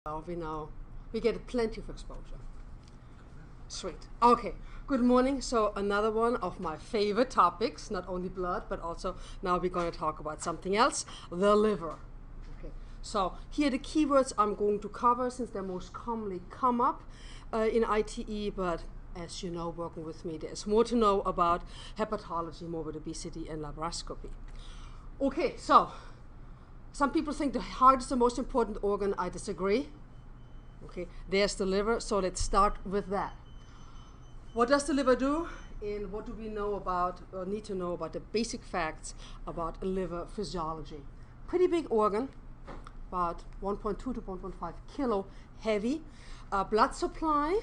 We get plenty of exposure. Sweet. Okay. Good morning. So another one of my favorite topics, not only blood, but also now we're going to talk about something else, the liver. Okay. So here are the keywords I'm going to cover since they most commonly come up in ITE, but as you know, working with me, there's more to know about hepatology, morbid obesity, and laparoscopy. Okay, so some people think the heart is the most important organ. I disagree. Okay, there's the liver, so let's start with that. What does the liver do, and what do we know about, or need to know about the basic facts about liver physiology? Pretty big organ, about 1.2 to 1.5 kilo heavy. Blood supply,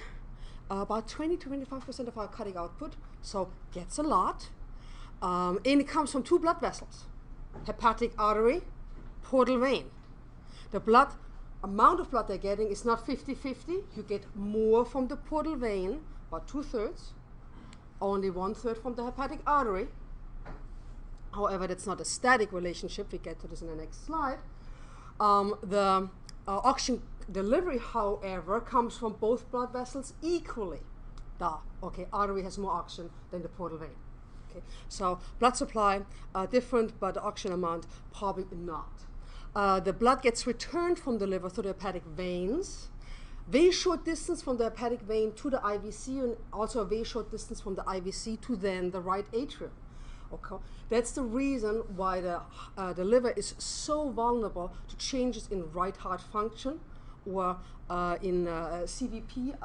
about 20 to 25% of our cardiac output, so gets a lot. And it comes from two blood vessels, hepatic artery, portal vein. The blood amount of blood they're getting is not 50-50. You get more from the portal vein, about 2/3, only 1/3 from the hepatic artery. However, that's not a static relationship. We get to this in the next slide. The oxygen delivery, however, comes from both blood vessels equally. Okay, artery has more oxygen than the portal vein. Okay, so blood supply different, but the oxygen amount probably not. The blood gets returned from the liver through the hepatic veins. Very short distance from the hepatic vein to the IVC, and also a very short distance from the IVC to then the right atrium. Okay, that's the reason why the liver is so vulnerable to changes in right heart function or in CVP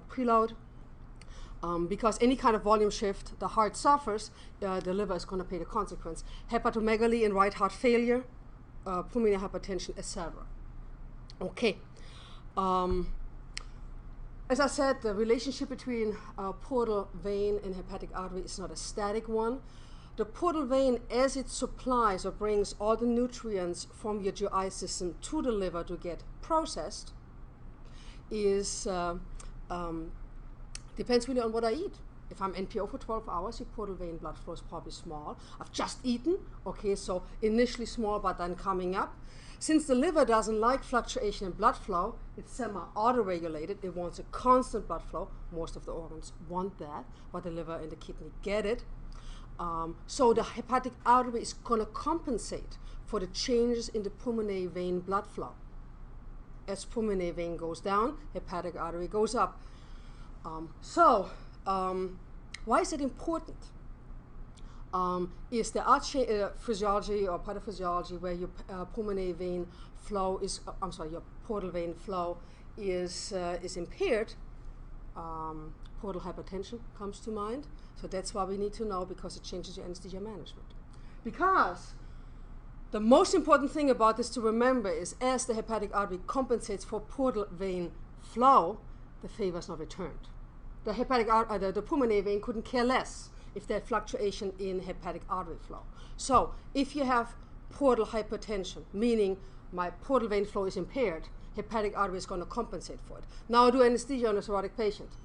preload. Because any kind of volume shift the heart suffers, the liver is going to pay the consequence. Hepatomegaly and right heart failure, pulmonary hypertension, etc. Okay. As I said, the relationship between portal vein and hepatic artery is not a static one. The portal vein, as it supplies or brings all the nutrients from your GI system to the liver to get processed, is depends really on what I eat. If I'm NPO for 12 hours, your portal vein blood flow is probably small. I've just eaten, okay, so initially small, but then coming up. Since the liver doesn't like fluctuation in blood flow, it's semi-autoregulated. It wants a constant blood flow. Most of the organs want that, but the liver and the kidney get it. So the hepatic artery is going to compensate for the changes in the pulmonary vein blood flow. As pulmonary vein goes down, hepatic artery goes up. Why is it important? Is the physiology or pathophysiology where your pulmonary vein flow is, your portal vein flow is impaired? Portal hypertension comes to mind. So that's why we need to know, because it changes your anesthesia management. Because the most important thing about this to remember is, as the hepatic artery compensates for portal vein flow, the favor is not returned. The pulmonary vein couldn't care less if there's fluctuation in hepatic artery flow. So if you have portal hypertension, meaning my portal vein flow is impaired, hepatic artery is going to compensate for it. Now I do anesthesia on a cirrhotic patient.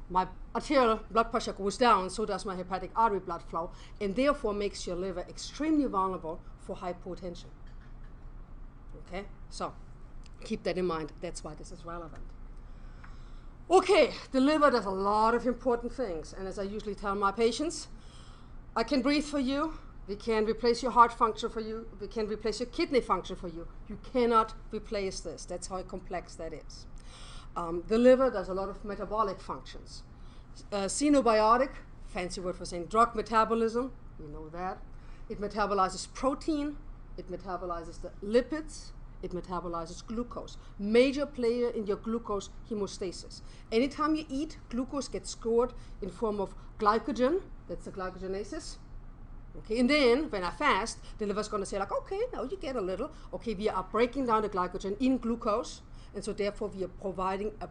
My arterial blood pressure goes down, so does my hepatic artery blood flow, and therefore makes your liver extremely vulnerable for hypotension. Okay, so keep that in mind. That's why this is relevant. Okay, the liver does a lot of important things, and as I usually tell my patients, I can breathe for you, we can replace your heart function for you, we can replace your kidney function for you. You cannot replace this. That's how complex that is. The liver does a lot of metabolic functions. Xenobiotic, fancy word for saying drug metabolism, we know that. It metabolizes protein, it metabolizes the lipids, it metabolizes glucose. Major player in your glucose hemostasis. Anytime you eat, glucose gets stored in form of glycogen. That's the glycogenesis. Okay, and then when I fast, the liver's going to say like, okay, now you get a little. Okay, we are breaking down the glycogen in glucose, and so therefore we are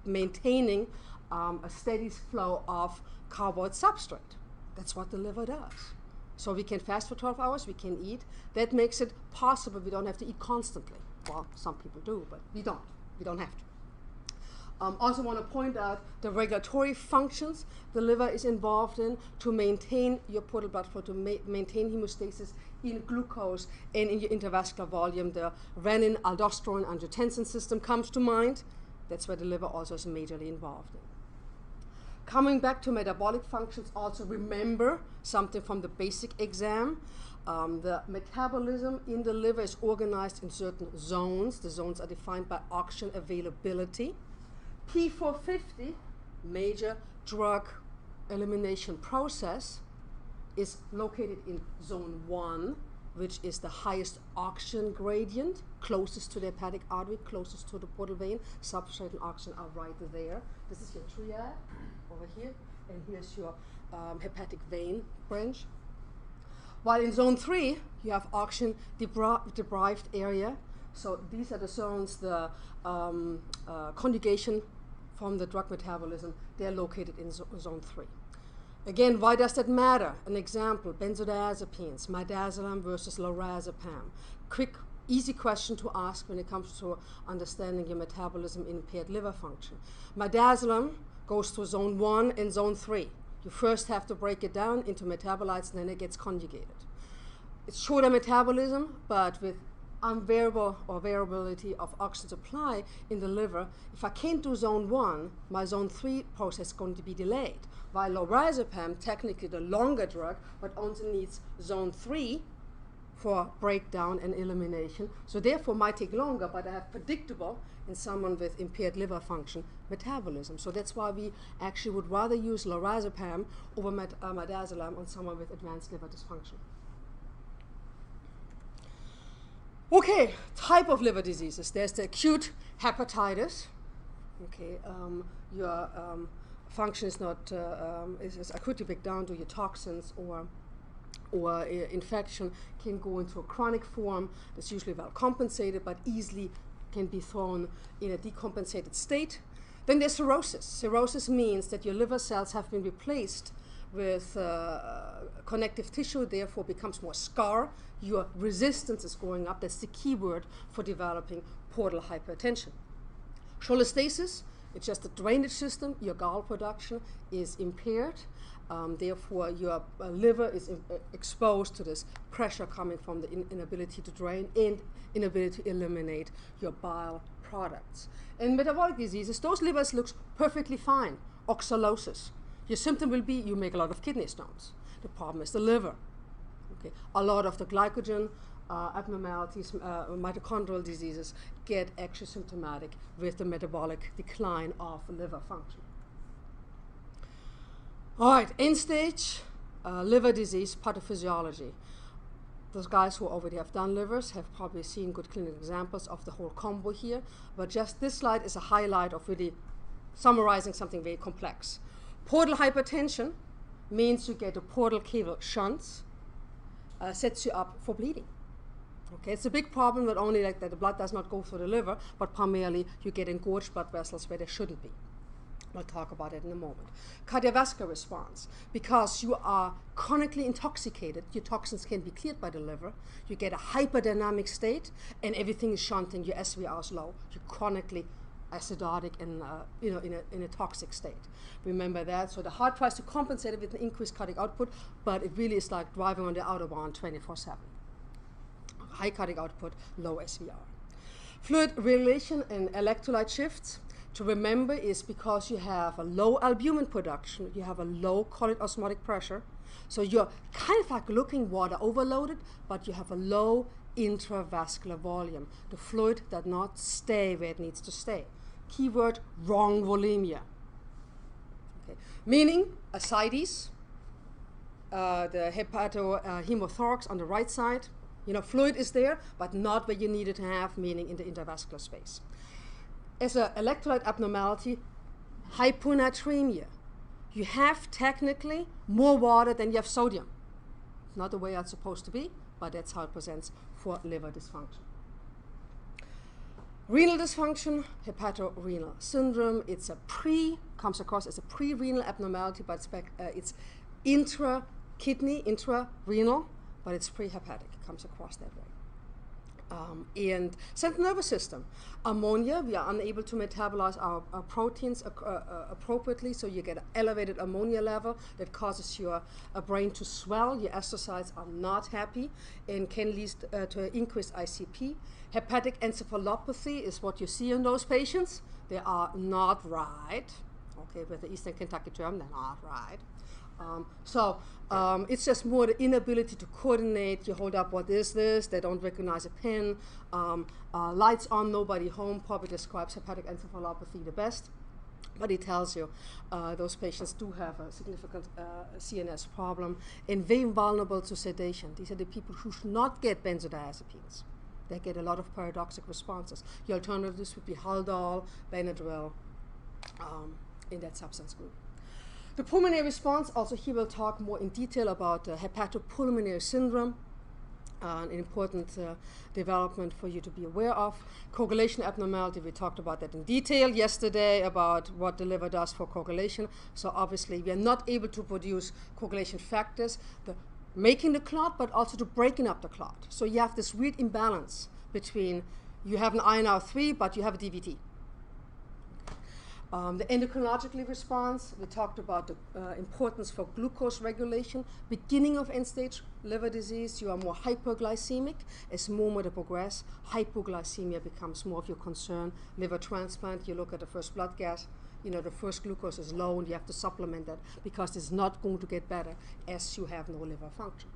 maintaining a steady flow of carbohydrate substrate. That's what the liver does. So we can fast for 12 hours, we can eat. That makes it possible we don't have to eat constantly. Well, some people do, but we don't. We don't have Also want to point out the regulatory functions the liver is involved in to maintain your portal blood flow, to maintain hemostasis in glucose and in your intravascular volume. The renin, aldosterone, angiotensin system comes to mind. That's where the liver also is majorly involved in. Coming back to metabolic functions, also remember something from the basic exam. The metabolism in the liver is organized in certain zones. The zones are defined by oxygen availability. P450, major drug elimination process, is located in zone 1, which is the highest oxygen gradient, closest to the hepatic artery, closest to the portal vein. Substrate and oxygen are right there. This is your triad over here, and here's your hepatic vein branch. While in zone 3, you have oxygen deprived area. So these are the zones, the conjugation from the drug metabolism, they're located in zone 3. Again, why does that matter? An example, benzodiazepines, midazolam versus lorazepam. Quick, easy question to ask when it comes to understanding your metabolism in impaired liver function. Midazolam goes through zone 1 and zone 3. You first have to break it down into metabolites, and then it gets conjugated. It's shorter metabolism, but with unvariable or variability of oxygen supply in the liver, if I can't do zone 1, my zone 3 process is going to be delayed. While lorazepam, technically the longer drug, but only needs zone 3 for breakdown and elimination. So therefore might take longer, but I have predictable in someone with impaired liver function metabolism. So that's why we actually would rather use lorazepam over midazolam on someone with advanced liver dysfunction. Okay, type of liver diseases. There's the acute hepatitis. Okay, your function is not is acutely break down to your toxins, or infection can go into a chronic form that's usually well compensated, but easily can be thrown in a decompensated state. Then there's cirrhosis. Cirrhosis means that your liver cells have been replaced with connective tissue, therefore becomes more scar. Your resistance is going up. That's the key word for developing portal hypertension. Cholestasis, it's just the drainage system. Your gall production is impaired. Therefore, your liver is exposed to this pressure coming from the inability to drain and inability to eliminate your bile products. In metabolic diseases, those livers look perfectly fine. Oxalosis. Your symptom will be you make a lot of kidney stones. The problem is the liver. Okay. A lot of the glycogen abnormalities, mitochondrial diseases get actually symptomatic with the metabolic decline of liver function. All right, end stage liver disease pathophysiology. Those guys who already have done livers have probably seen good clinical examples of the whole combo here, but just this slide is a highlight of really summarizing something very complex. Portal hypertension means you get a portal cable shunts, sets you up for bleeding. Okay, it's a big problem, not only like that the blood does not go through the liver, but primarily you get engorged blood vessels where there shouldn't be. We'll talk about it in a moment. Cardiovascular response, because you are chronically intoxicated, your toxins can be cleared by the liver, you get a hyperdynamic state, and everything is shunting, your SVR is low, you're chronically acidotic and in a toxic state. Remember that. So the heart tries to compensate it with an increased cardiac output, but it really is like driving on the autobahn 24/7. High cardiac output, low SVR. Fluid regulation and electrolyte shifts. To remember is because you have a low albumin production, you have a low colloid osmotic pressure, so you're kind of like looking water overloaded, but you have a low intravascular volume. The fluid does not stay where it needs to stay. Keyword, wrong volemia. Okay. Meaning ascites, the hepatohemothorax on the right side, fluid is there, but not where you need it to have, meaning in the intravascular space. As an electrolyte abnormality, hyponatremia. You have technically more water than you have sodium. Not the way it's supposed to be, but that's how it presents for liver dysfunction. Renal dysfunction, hepatorenal syndrome. It's comes across as a pre-renal abnormality, but it's intra-kidney, intra-renal, but it's pre-hepatic. It comes across that way. And central nervous system. Ammonia, we are unable to metabolize our proteins appropriately, so you get an elevated ammonia level that causes your brain to swell. Your astrocytes are not happy and can lead to increased ICP. Hepatic encephalopathy is what you see in those patients. They are not right. Okay, with the Eastern Kentucky term, they're not right. It's just more the inability to coordinate. You hold up, what is this? They don't recognize a pen. Lights on, nobody home probably describes hepatic encephalopathy the best. But it tells you those patients do have a significant CNS problem and very vulnerable to sedation. These are the people who should not get benzodiazepines. They get a lot of paradoxic responses. The alternatives would be Haldol, Benadryl, in that substance group. The pulmonary response, also here we'll talk more in detail about hepatopulmonary syndrome, an important development for you to be aware of. Coagulation abnormality, we talked about that in detail yesterday about what the liver does for coagulation. So obviously we are not able to produce coagulation factors, the making the clot, but also to breaking up the clot. So you have this weird imbalance between you have an INR3, but you have a DVT. The endocrinological response, we talked about the importance for glucose regulation. Beginning of end-stage liver disease, you are more hyperglycemic. As more progress, hypoglycemia becomes more of your concern. Liver transplant, you look at the first blood gas, the first glucose is low and you have to supplement that because it's not going to get better as you have no liver function.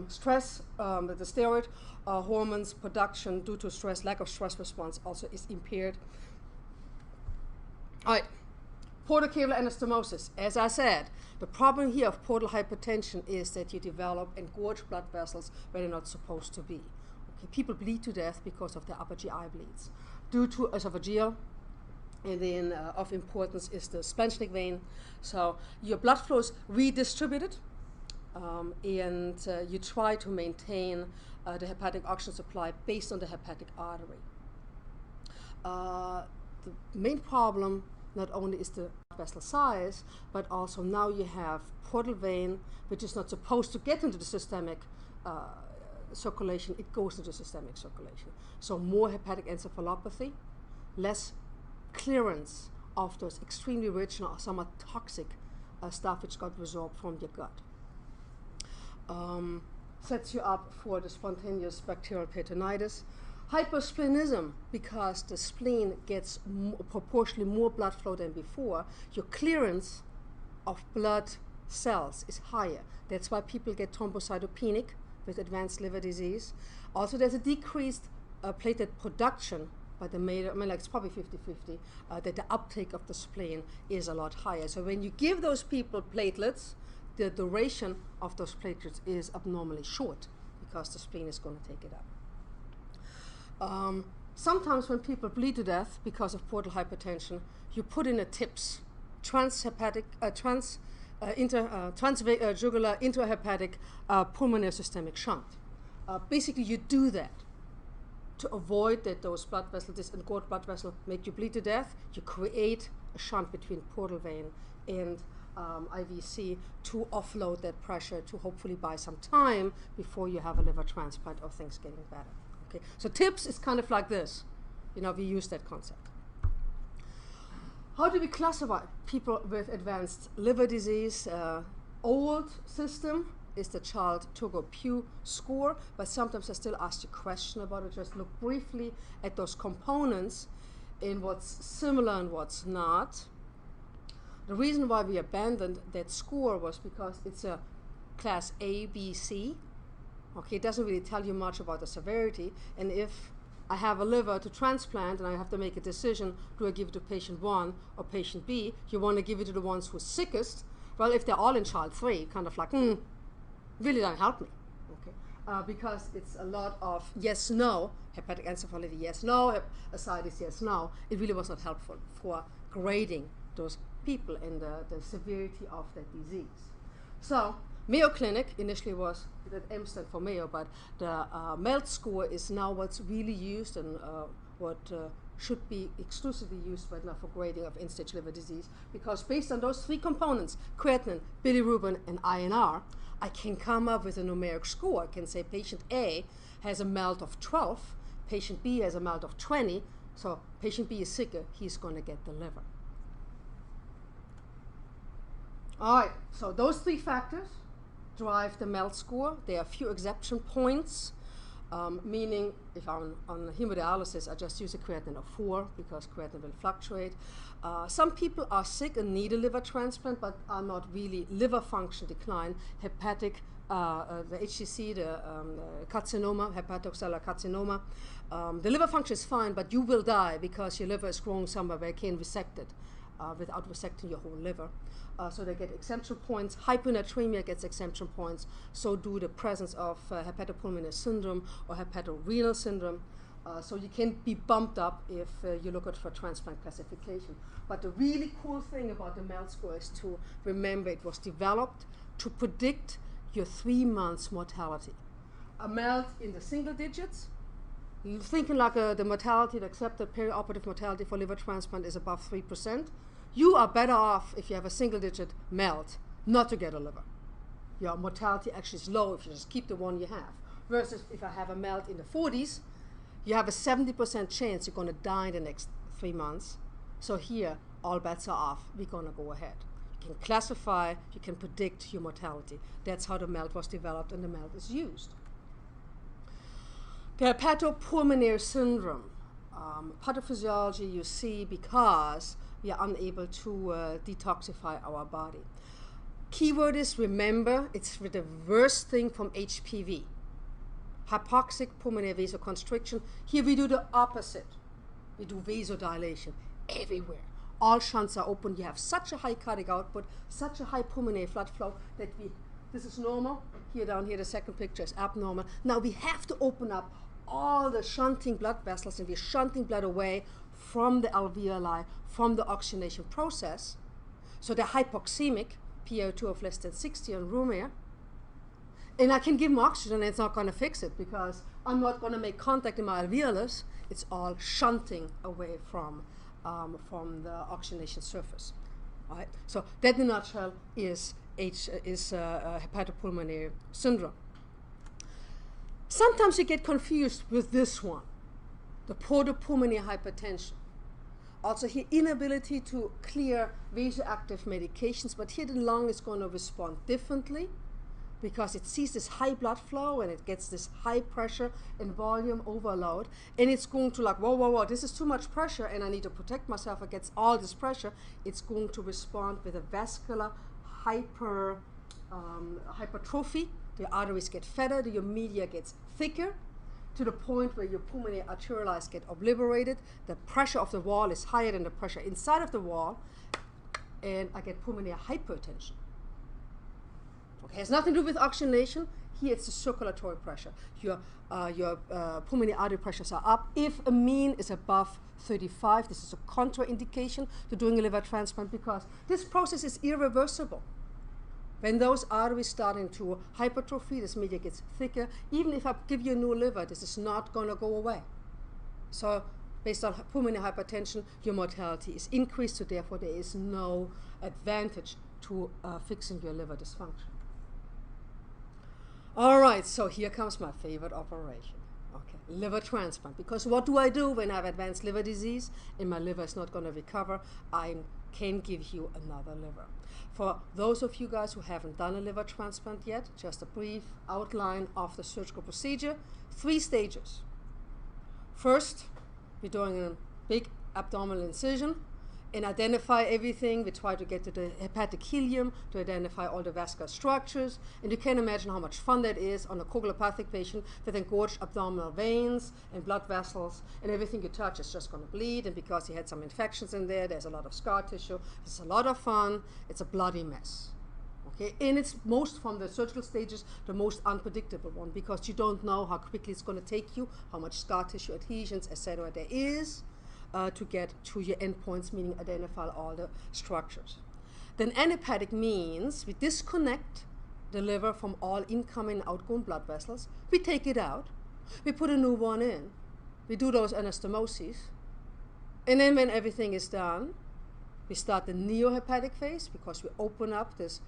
Stress, the steroid hormones production due to stress, lack of stress response also is impaired. All right, portocaval anastomosis. As I said, the problem here of portal hypertension is that you develop engorged blood vessels where they're not supposed to be. Okay, people bleed to death because of their upper GI bleeds. Due to esophageal, and then of importance is the splanchnic vein. So your blood flow is redistributed, and you try to maintain the hepatic oxygen supply based on the hepatic artery. The main problem not only is the vessel size, but also now you have portal vein, which is not supposed to get into the systemic circulation, it goes into systemic circulation. So more hepatic encephalopathy, less clearance of those extremely rich and somewhat toxic stuff which got resorbed from your gut. Sets you up for the spontaneous bacterial peritonitis. Hypersplenism, because the spleen gets proportionally more blood flow than before, your clearance of blood cells is higher. That's why people get thrombocytopenic with advanced liver disease. Also, there's a decreased platelet production by the it's probably 50-50, that the uptake of the spleen is a lot higher. So when you give those people platelets, the duration of those platelets is abnormally short because the spleen is going to take it up. Sometimes when people bleed to death because of portal hypertension, you put in a TIPS, transjugular intrahepatic pulmonary systemic shunt. Basically, you do that to avoid that those blood vessels, this engorged blood vessel, make you bleed to death. You create a shunt between portal vein and IVC to offload that pressure to hopefully buy some time before you have a liver transplant or things getting better. Okay, so TIPS is kind of like this. We use that concept. How do we classify people with advanced liver disease? Old system is the Child-Turgot-Pugh score, but sometimes I still ask the question about it. Just look briefly at those components in what's similar and what's not. The reason why we abandoned that score was because it's a class A, B, C. Okay, it doesn't really tell you much about the severity, and if I have a liver to transplant and I have to make a decision, do I give it to patient 1 or patient B? You want to give it to the ones who are sickest. Well, if they're all in child 3, kind of like, really don't help me, okay? Because it's a lot of yes, no, hepatic encephalopathy, yes, no, ascites, yes, no. It really was not helpful for grading those people and the severity of that disease. So Mayo Clinic initially was, that M stood for Mayo, but the MELT score is now what's really used and what should be exclusively used right now for grading of end-stage liver disease, because based on those 3 components, creatinine, bilirubin, and INR, I can come up with a numeric score. I can say patient A has a MELD of 12, patient B has a MELD of 20, so patient B is sicker, he's going to get the liver. All right, so those three factors drive the MELD score. There are a few exception points, meaning if I'm on hemodialysis, I just use a creatinine of 4 because creatinine will fluctuate. Some people are sick and need a liver transplant, but are not really liver function decline, hepatic, the HCC, the carcinoma, hepatocellular carcinoma. The liver function is fine, but you will die because your liver is growing somewhere where you can't resect it without resecting your whole liver. So they get exemption points. Hyponatremia gets exemption points. So do the presence of hepatopulmonary syndrome or hepatorenal syndrome. So you can be bumped up if you look at for transplant classification. But the really cool thing about the MELD score is to remember it was developed to predict your 3 months mortality. A MELD in the single digits, you're thinking like the mortality, the accepted perioperative mortality for liver transplant is above 3%. You are better off if you have a single-digit MELD not to get a liver. Your mortality actually is low if you just keep the one you have. Versus if I have a MELD in the 40s, you have a 70% chance you're going to die in the next 3 months. So here, all bets are off. We're going to go ahead. You can classify, you can predict your mortality. That's how the MELD was developed and the MELD is used. The hepatopulmonary syndrome. Pathophysiology you see because we are unable to detoxify our body. Keyword is remember, it's the worst thing from HPV. Hypoxic pulmonary vasoconstriction. Here we do the opposite. We do vasodilation everywhere. All shunts are open. You have such a high cardiac output, such a high pulmonary blood flow that this is normal. Here down here, the second picture is abnormal. Now we have to open up all the shunting blood vessels and we're shunting blood away from the alveoli, from the oxygenation process. So they're hypoxemic, PaO2 of less than 60 on room air. And I can give them oxygen and it's not going to fix it because I'm not going to make contact in my alveolus. It's all shunting away from the oxygenation surface. All right? So that in a nutshell is hepatopulmonary syndrome. Sometimes you get confused with this one, the portopulmonary hypertension. Also here, inability to clear vasoactive medications, but here the lung is going to respond differently because it sees this high blood flow and it gets this high pressure and volume overload, and it's going to like, whoa, whoa, whoa, this is too much pressure and I need to protect myself against all this pressure. It's going to respond with a vascular hypertrophy. The arteries get fatter, your media gets thicker, to the point where your pulmonary arterioles get obliterated. The pressure of the wall is higher than the pressure inside of the wall, and I get pulmonary hypertension. Okay, it has nothing to do with oxygenation. Here it's the circulatory pressure. Your pulmonary artery pressures are up. If a mean is above 35, this is a contraindication to doing a liver transplant because this process is irreversible. When those arteries starting to hypertrophy, this media gets thicker. Even if I give you a new liver, this is not going to go away. So based on pulmonary hypertension, your mortality is increased, so therefore there is no advantage to fixing your liver dysfunction. All right, so here comes my favorite operation. Okay, liver transplant. Because what do I do when I have advanced liver disease and my liver is not going to recover? I can give you another liver. For those of you guys who haven't done a liver transplant yet, just a brief outline of the surgical procedure. 3 stages. First, we're doing a big abdominal incision and identify everything. We try to get to the hepatic ileum to identify all the vascular structures. And you can imagine how much fun that is on a coagulopathic patient with engorged abdominal veins and blood vessels, and everything you touch is just going to bleed. And because he had some infections in there, there's a lot of scar tissue. It's a lot of fun. It's a bloody mess. Okay, and it's most from the surgical stages, the most unpredictable one because you don't know how quickly it's going to take you, how much scar tissue adhesions, etc. there is. To get to your endpoints, meaning identify all the structures. Then anhepatic means we disconnect the liver from all incoming and outgoing blood vessels. We take it out. We put a new one in. We do those anastomoses. And then when everything is done, we start the neohepatic phase because we open up this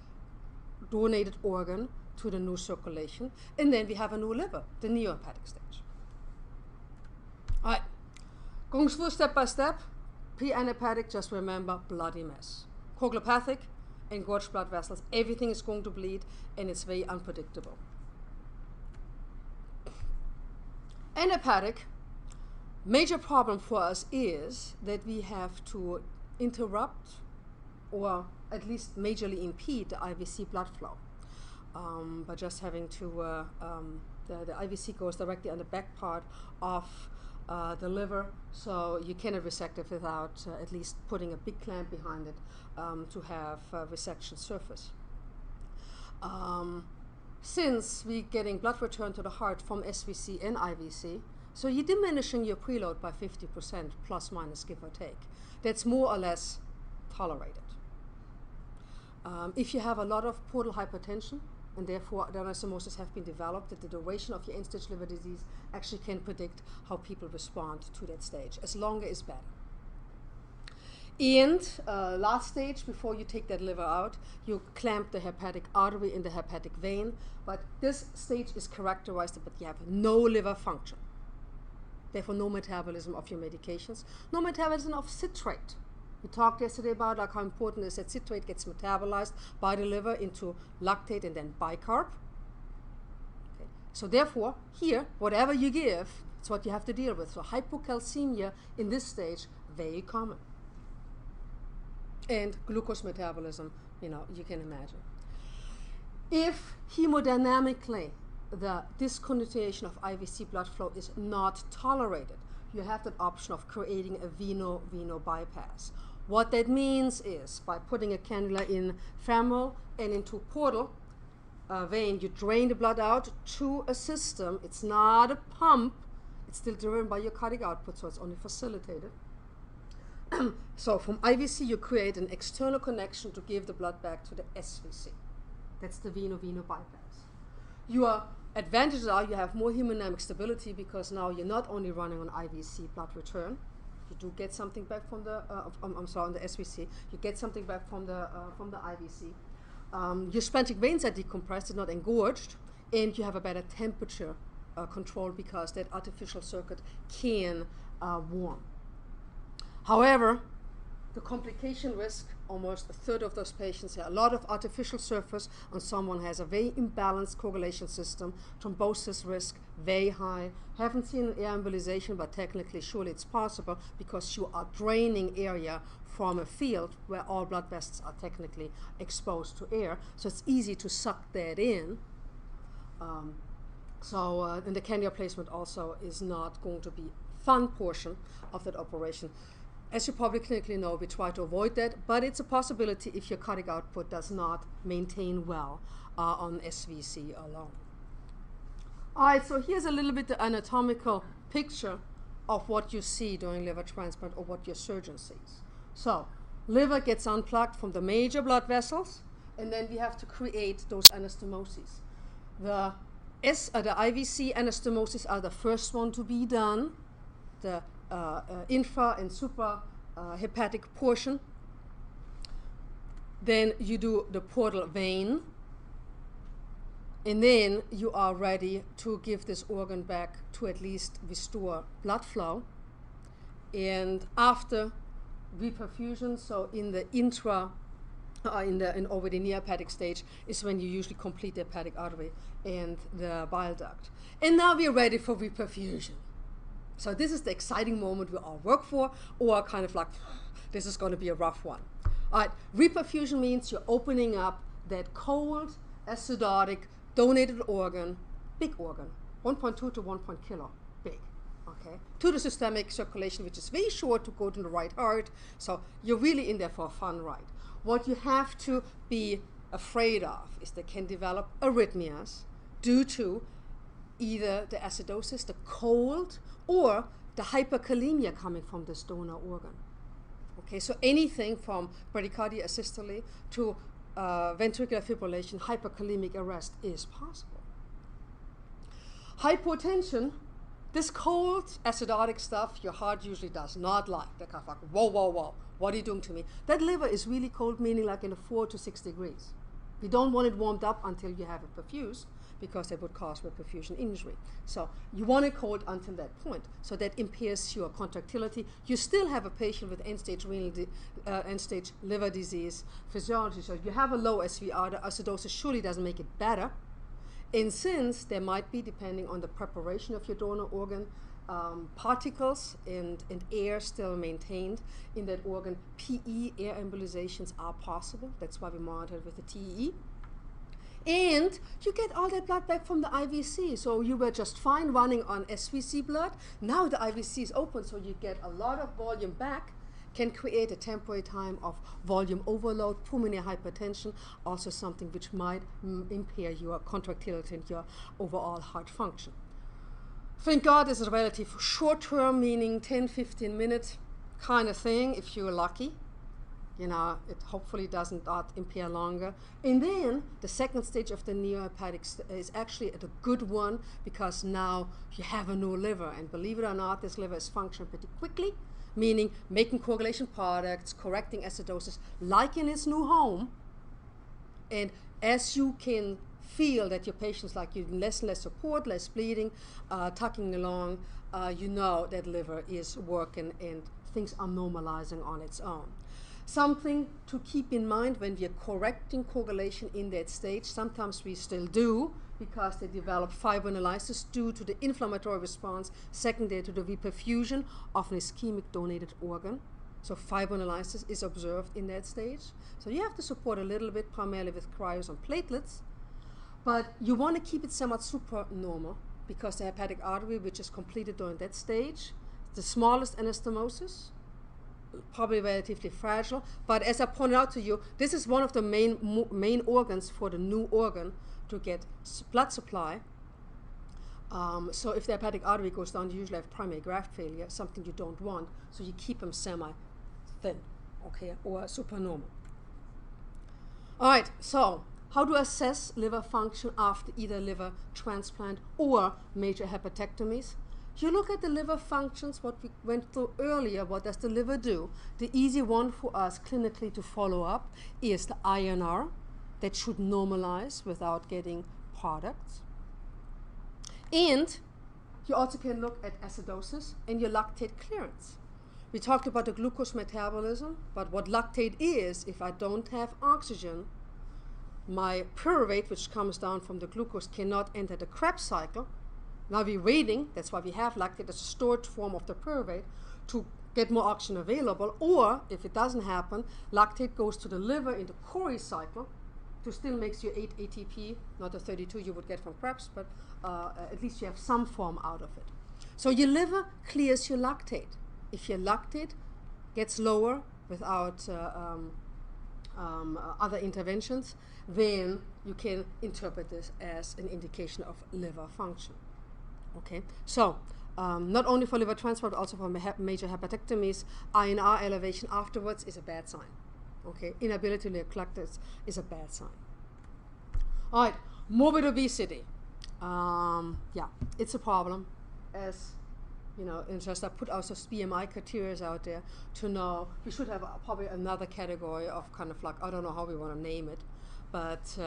donated organ to the new circulation, and then we have a new liver, the neohepatic stage. All right, going through step by step. Pre-anhepatic, just remember, bloody mess. Coagulopathic, engorged blood vessels, everything is going to bleed, and it's very unpredictable. Anhepatic, major problem for us is that we have to interrupt or at least majorly impede the IVC blood flow by just having to, the IVC goes directly on the back part of the liver, so you cannot resect it without at least putting a big clamp behind it to have resection surface. Since we're getting blood return to the heart from SVC and IVC, so you're diminishing your preload by 50%, plus minus, give or take. That's more or less tolerated. If you have a lot of portal hypertension, and therefore the anastomosis have been developed, that the duration of your end-stage liver disease actually can predict how people respond to that stage. As longer is better. And last stage, before you take that liver out, you clamp the hepatic artery in the hepatic vein, but this stage is characterized, but you have no liver function. Therefore, no metabolism of your medications, no metabolism of citrate. We talked yesterday about like how important it is that citrate gets metabolized by the liver into lactate and then bicarb. Okay. So therefore, here, whatever you give, it's what you have to deal with. So hypocalcemia in this stage, very common. And glucose metabolism, you know, you can imagine. If hemodynamically the discontinuation of IVC blood flow is not tolerated, you have that option of creating a veno-veno bypass. What that means is, by putting a cannula in femoral and into portal vein, you drain the blood out to a system. It's not a pump. It's still driven by your cardiac output, so it's only facilitated. So from IVC, you create an external connection to give the blood back to the SVC. That's the veno-veno bypass. Your advantages are you have more hemodynamic stability because now you're not only running on IVC blood return, you do get something back from the, on the SVC, you get something back from the IVC. Your splanchnic veins are decompressed, they're not engorged, and you have a better temperature control because that artificial circuit can warm. However, the complication risk, almost a third of those patients have a lot of artificial surface, and someone has a very imbalanced coagulation system, thrombosis risk very high. Haven't seen an air embolization, but technically surely it's possible because you are draining area from a field where all blood vessels are technically exposed to air, so it's easy to suck that in. And the cannula placement also is not going to be fun portion of that operation. As you probably clinically know, we try to avoid that, but it's a possibility if your cardiac output does not maintain well on SVC alone. All right, so here's a little bit the anatomical picture of what you see during liver transplant or what your surgeon sees. So, liver gets unplugged from the major blood vessels, and then we have to create those anastomoses. The IVC anastomosis are the first one to be done. The infra and supra hepatic portion. Then you do the portal vein, and then you are ready to give this organ back to at least restore blood flow. And after reperfusion, so in the intra, in over the neohepatic stage, is when you usually complete the hepatic artery and the bile duct. And now we are ready for reperfusion. So this is the exciting moment we all work for, or kind of like, this is going to be a rough one. All right, reperfusion means you're opening up that cold, acidotic, donated organ, big organ, 1.2 to 1 kilo, big, okay, to the systemic circulation, which is very short to go to the right heart. So you're really in there for a fun ride. What you have to be afraid of is they can develop arrhythmias due to either the acidosis, the cold, or the hyperkalemia coming from this donor organ. Okay, so anything from bradycardia asystole to ventricular fibrillation, hyperkalemic arrest is possible. Hypotension, this cold acidotic stuff your heart usually does not like. They're kind of like, whoa, whoa, whoa, what are you doing to me? That liver is really cold, meaning like in the 4 to 6 degrees. You don't want it warmed up until you have it perfused, because that would cause perfusion injury. So you want it cold until that point. So that impairs your contractility. You still have a patient with end-stage end-stage liver disease physiology. So if you have a low SVR, the acidosis surely doesn't make it better. And since there might be, depending on the preparation of your donor organ, particles and air still maintained in that organ, PE, air embolizations, are possible. That's why we monitor it with the TEE. And you get all that blood back from the IVC. So you were just fine running on SVC blood. Now the IVC is open, so you get a lot of volume back, can create a temporary time of volume overload, pulmonary hypertension, also something which might impair your contractility and your overall heart function. Thank God it's a relative short term, meaning 10, 15 minute kind of thing if you're lucky. You know, it hopefully doesn't impair longer. And then the second stage of the neohepatic is actually a good one, because now you have a new liver. And believe it or not, this liver is functioning pretty quickly, meaning making coagulation products, correcting acidosis like in its new home. And as you can feel that your patients like you, less and less support, less bleeding, tucking along, you know that liver is working and things are normalizing on its own. Something to keep in mind when we are correcting coagulation in that stage, sometimes we still do, because they develop fibrinolysis due to the inflammatory response secondary to the reperfusion of an ischemic donated organ. So fibrinolysis is observed in that stage. So you have to support a little bit, primarily with cryos and platelets, but you want to keep it somewhat supernormal, because the hepatic artery, which is completed during that stage, the smallest anastomosis, probably relatively fragile, but as I pointed out to you, this is one of the main organs for the new organ to get blood supply. So if the hepatic artery goes down, you usually have primary graft failure, something you don't want, so you keep them semi-thin, okay, or supernormal. All right, so how to assess liver function after either liver transplant or major hepatectomies? You look at the liver functions, what we went through earlier. What does the liver do? The easy one for us clinically to follow up is the INR. That should normalize without getting products. And you also can look at acidosis and your lactate clearance. We talked about the glucose metabolism, but what lactate is, if I don't have oxygen, my pyruvate, which comes down from the glucose, cannot enter the Krebs cycle. Now we're waiting, that's why we have lactate as a stored form of the pyruvate, to get more oxygen available. Or if it doesn't happen, lactate goes to the liver in the Cori cycle to still makes you 8 ATP, not the 32 you would get from Krebs, but at least you have some form out of it. So your liver clears your lactate. If your lactate gets lower without other interventions, then you can interpret this as an indication of liver function. Okay, so not only for liver transplant, but also for major hepatectomies, INR elevation afterwards is a bad sign. Okay, inability to collect this is a bad sign. All right, morbid obesity. Yeah, it's a problem. As you know, and just I put also BMI criteria out there to know. We should have probably another category of kind of like, I don't know how we want to name it, but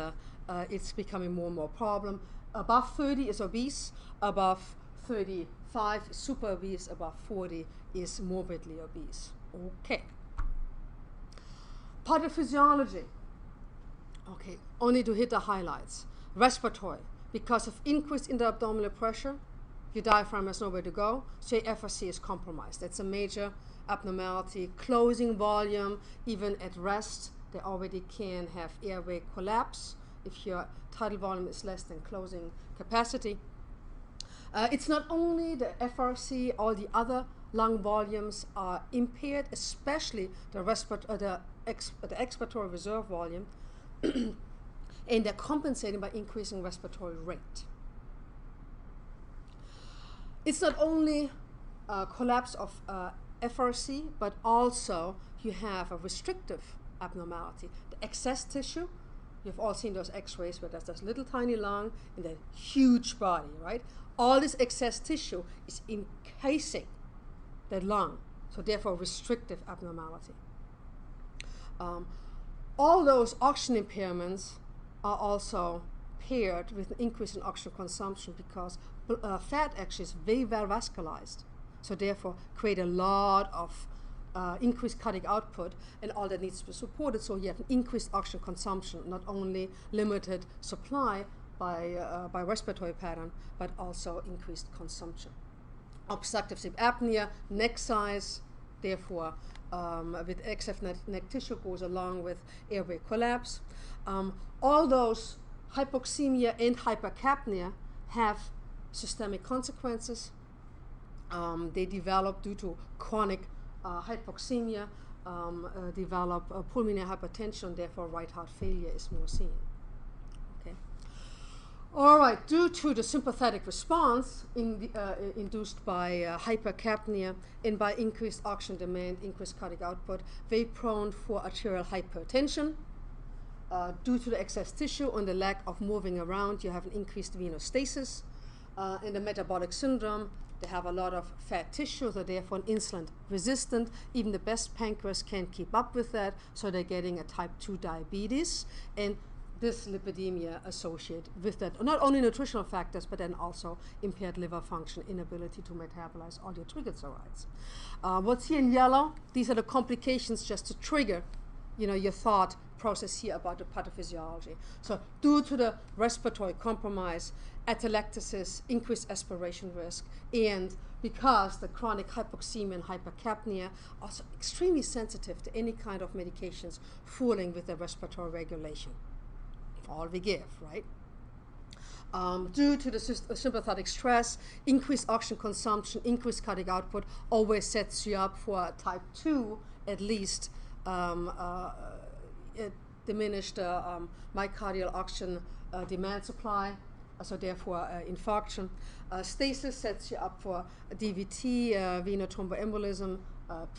it's becoming more and more problem. Above 30 is obese, above 35 is super obese, above 40 is morbidly obese. Okay. Pathophysiology. Okay, only to hit the highlights. Respiratory. Because of increased intra-abdominal pressure, your diaphragm has nowhere to go, so your FRC is compromised. That's a major abnormality. Closing volume, even at rest, they already can have airway collapse if your tidal volume is less than closing capacity. It's not only the FRC, all the other lung volumes are impaired, especially the expiratory reserve volume, and they're compensating by increasing respiratory rate. It's not only collapse of FRC, but also you have a restrictive abnormality. The excess tissue, you've all seen those x-rays where there's this little tiny lung and a huge body, right? All this excess tissue is encasing that lung, so therefore restrictive abnormality. All those oxygen impairments are also paired with an increase in oxygen consumption because fat actually is very well vascularized. So therefore create a lot of increased cardiac output, and all that needs to be supported. So you have an increased oxygen consumption, not only limited supply by respiratory pattern, but also increased consumption. Obstructive sleep apnea, neck size, therefore with excess neck tissue goes along with airway collapse. All those hypoxemia and hypercapnia have systemic consequences. They develop due to chronic hypoxemia, develop pulmonary hypertension, therefore right heart failure is more seen. Okay. All right, due to the sympathetic response induced by hypercapnia and by increased oxygen demand, increased cardiac output, very prone for arterial hypertension. Due to the excess tissue and the lack of moving around, you have an increased venous stasis. In the metabolic syndrome, they have a lot of fat tissue, so therefore insulin resistant. Even the best pancreas can't keep up with that, so they're getting a type 2 diabetes. And this lipidemia associated with that, not only nutritional factors, but then also impaired liver function, inability to metabolize all your triglycerides. What's here in yellow, these are the complications just to trigger your thought process here about the pathophysiology. So due to the respiratory compromise, atelectasis, increased aspiration risk, and because the chronic hypoxemia and hypercapnia are also extremely sensitive to any kind of medications fooling with their respiratory regulation. All we give, right? Due to the sympathetic stress, increased oxygen consumption, increased cardiac output always sets you up for type 2, at least diminished myocardial oxygen demand supply, so therefore infarction. Stasis sets you up for DVT, venous thromboembolism,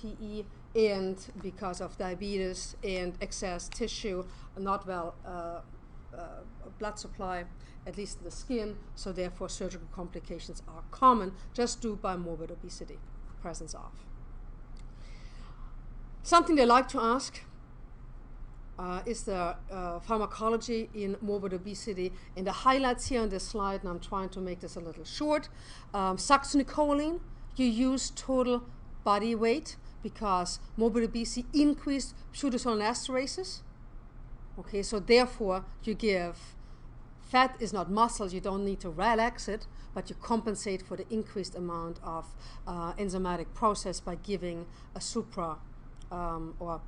PE, and because of diabetes and excess tissue, not well blood supply, at least in the skin, so therefore surgical complications are common just due by morbid obesity, presence of. Something they like to ask is the pharmacology in morbid obesity. And the highlights here on this slide, and I'm trying to make this a little short. Succinylcholine, you use total body weight because morbid obesity increased pseudocylinesterases. Okay, so therefore you give, fat is not muscle, you don't need to relax it, but you compensate for the increased amount of enzymatic process by giving a supra or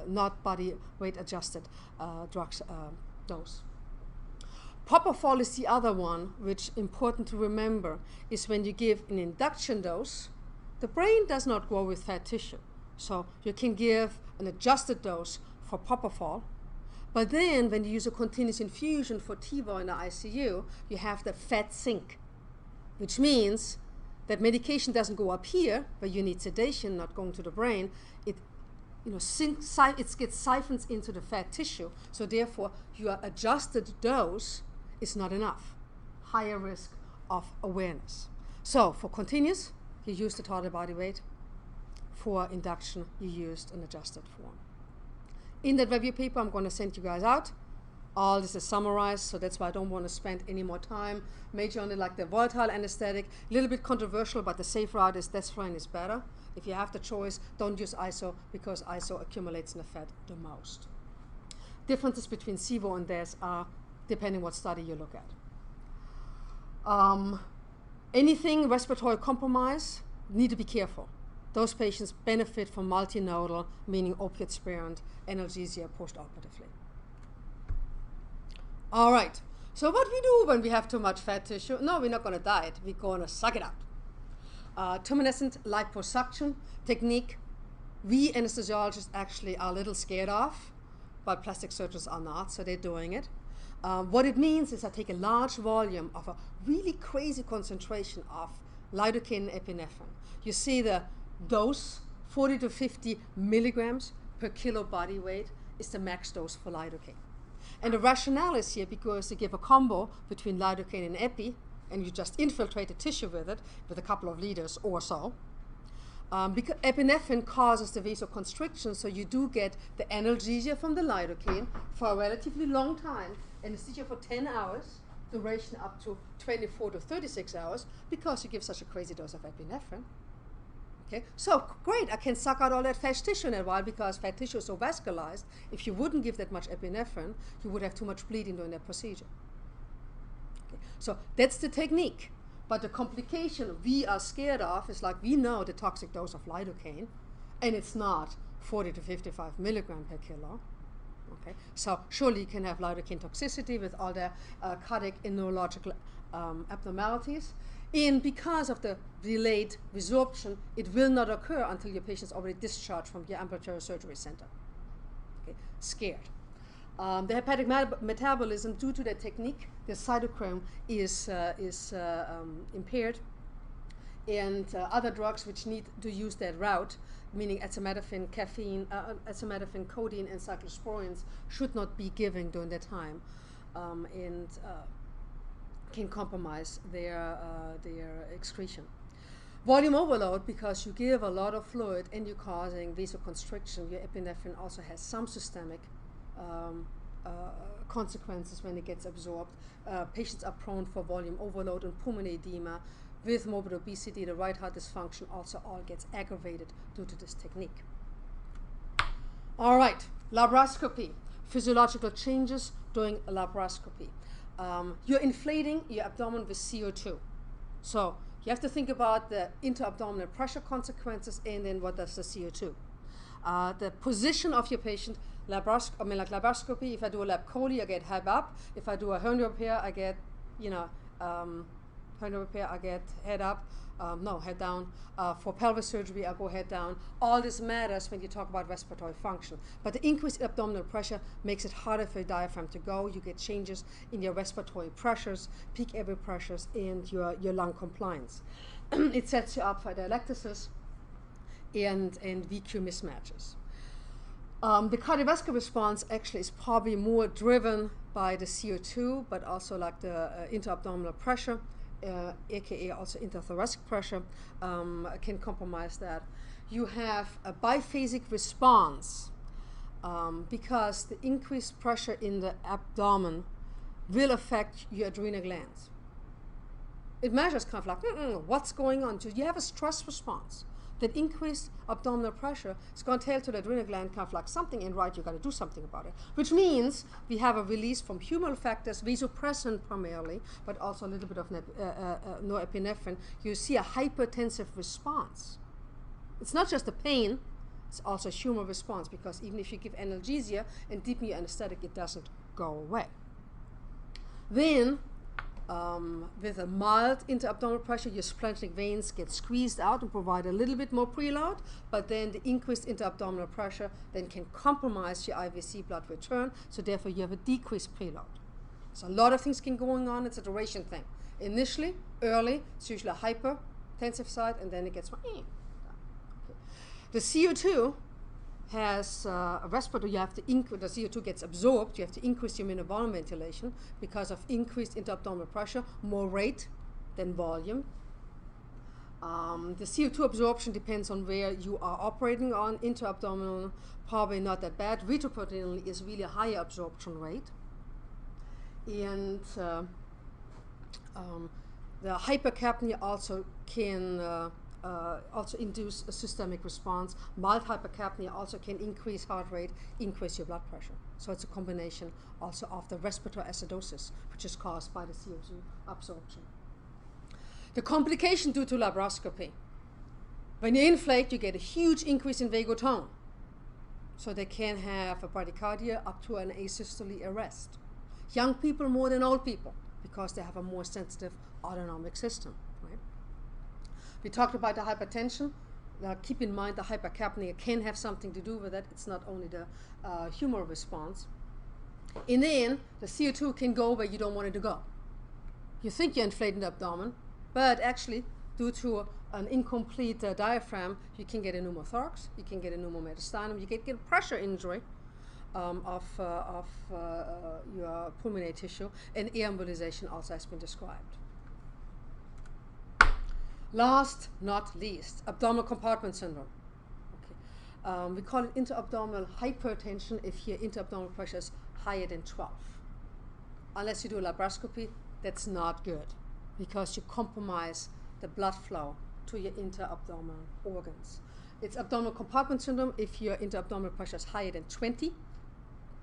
not body weight adjusted drugs dose. Propofol is the other one, which important to remember is when you give an induction dose, the brain does not grow with fat tissue. So you can give an adjusted dose for propofol, but then when you use a continuous infusion for TIVO in the ICU, you have the fat sink, which means that medication doesn't go up here, where you need sedation, not going to the brain. It gets siphons into the fat tissue, so therefore your adjusted dose is not enough. Higher risk of awareness. So for continuous, you use the total body weight. For induction, you used an adjusted form. In that review paper, I'm going to send you guys out. All this is summarized, so that's why I don't want to spend any more time. Major only like the volatile anesthetic. A little bit controversial, but the safe route is desflurane is better. If you have the choice, don't use ISO because ISO accumulates in the fat the most. Differences between SIBO and DES are depending what study you look at. Anything respiratory compromise, need to be careful. Those patients benefit from multinodal, meaning opiate-sparing analgesia postoperatively. All right, so what we do when we have too much fat tissue? No, we're not going to diet. We're going to suck it up. Tumescent liposuction technique, we anesthesiologists actually are a little scared of, but plastic surgeons are not, so they're doing it. What it means is I take a large volume of a really crazy concentration of lidocaine and epinephrine. You see the dose, 40 to 50 milligrams per kilo body weight is the max dose for lidocaine. And the rationale is here because you give a combo between lidocaine and epi, and you just infiltrate the tissue with it with a couple of liters or so. Because epinephrine causes the vasoconstriction, so you do get the analgesia from the lidocaine for a relatively long time, anesthesia for 10 hours, duration up to 24 to 36 hours, because you give such a crazy dose of epinephrine. Okay, so great, I can suck out all that fat tissue in a while because fat tissue is so vascularized. If you wouldn't give that much epinephrine, you would have too much bleeding during that procedure. Okay, so that's the technique. But the complication we are scared of is, like, we know the toxic dose of lidocaine, and it's not 40 to 55 milligram per kilo. Okay, so surely you can have lidocaine toxicity with all the cardiac and neurological abnormalities. And because of the delayed resorption, it will not occur until your patient is already discharged from your ambulatory surgery center. Okay, scared. The hepatic metabolism, due to the technique, the cytochrome is impaired, and other drugs which need to use that route, meaning acetaminophen, caffeine, acetaminophen, codeine, and cyclosporins, should not be given during that time, and can compromise their excretion. Volume overload, because you give a lot of fluid and you're causing vasoconstriction. Your epinephrine also has some systemic consequences when it gets absorbed. Patients are prone for volume overload and pulmonary edema. With morbid obesity, the right heart dysfunction also all gets aggravated due to this technique. All right, laparoscopy. Physiological changes during a laparoscopy. You're inflating your abdomen with CO2. So you have to think about the intra-abdominal pressure consequences, and then what does the CO2. The position of your patient, laparoscopy, if I do a lap chole, I get head up. If I do a hernia repair, I get, hernia repair, I get head up. No, head down. For pelvic surgery, I go head down. All this matters when you talk about respiratory function. But the increased abdominal pressure makes it harder for your diaphragm to go. You get changes in your respiratory pressures, peak airway pressures, and your lung compliance. It sets you up for dialectasis and VQ mismatches. The cardiovascular response actually is probably more driven by the CO2, but also like the intra-abdominal pressure, aka also intrathoracic pressure, can compromise that. You have a biphasic response because the increased pressure in the abdomen will affect your adrenal glands. It measures kind of like, what's going on? So you have a stress response. That increased abdominal pressure is going to tell to the adrenal gland kind of like something ain't right, you got to do something about it. Which means we have a release from humoral factors, vasopressin primarily, but also a little bit of norepinephrine. You see a hypertensive response. It's not just the pain, it's also a humoral response, because even if you give analgesia and deepen your anesthetic, it doesn't go away. Then, with a mild intra-abdominal pressure, your splenic veins get squeezed out and provide a little bit more preload, but then the increased intra-abdominal pressure then can compromise your IVC blood return, so therefore you have a decreased preload. So a lot of things can go on, it's a duration thing. Initially, early, it's usually a hypertensive side, and then it gets more. The CO2 has a respirator, you have to increase, the CO2 gets absorbed, you have to increase your minivolume ventilation because of increased intra-abdominal pressure, more rate than volume. The CO2 absorption depends on where you are operating on. Intra-abdominal, probably not that bad. Retroperitoneal is really a higher absorption rate. And the hypercapnia also can also induce a systemic response. Mild hypercapnia also can increase heart rate, increase your blood pressure. So it's a combination also of the respiratory acidosis, which is caused by the CO2 absorption. The complication due to laparoscopy. When you inflate, you get a huge increase in vagotone. So they can have a bradycardia up to an asystole arrest. Young people more than old people, because they have a more sensitive autonomic system. We talked about the hypertension. Keep in mind the hypercapnia can have something to do with it. It's not only the humoral response. In the end, the CO2 can go where you don't want it to go. You think you're inflating the abdomen, but actually, due to an incomplete diaphragm, you can get a pneumothorax, you can get a pneumomediastinum, you can get a pressure injury of your pulmonary tissue, and air embolization also has been described. Last, not least, abdominal compartment syndrome. Okay. We call it intra-abdominal hypertension if your intra-abdominal pressure is higher than 12. Unless you do a laparoscopy, that's not good because you compromise the blood flow to your intra-abdominal organs. It's abdominal compartment syndrome if your intra-abdominal pressure is higher than 20,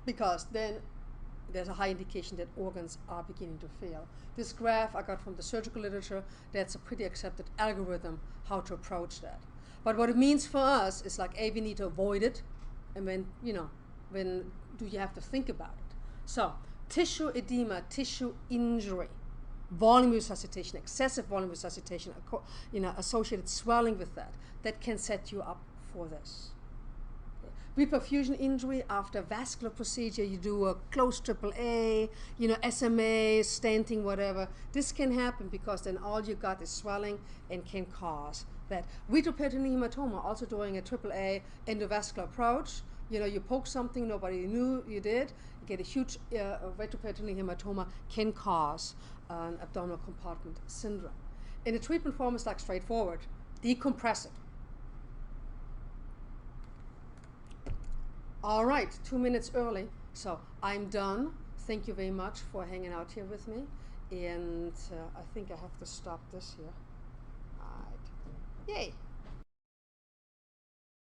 because then there's a high indication that organs are beginning to fail. This graph I got from the surgical literature. That's a pretty accepted algorithm how to approach that. But what it means for us is like, A, we need to avoid it, and when do you have to think about it? So, tissue edema, tissue injury, volume resuscitation, excessive volume resuscitation, associated swelling with that can set you up for this. Reperfusion injury after vascular procedure, you do a closed AAA, SMA, stenting, whatever. This can happen because then all you got is swelling and can cause that. Retroperitoneal hematoma, also during a AAA endovascular approach, you poke something nobody knew you did, you get a huge retroperitoneal hematoma, can cause an abdominal compartment syndrome. And the treatment form is like straightforward. Decompress it. All right, 2 minutes early, so I'm done. Thank you very much for hanging out here with me. And I think I have to stop this here. All right. Yay.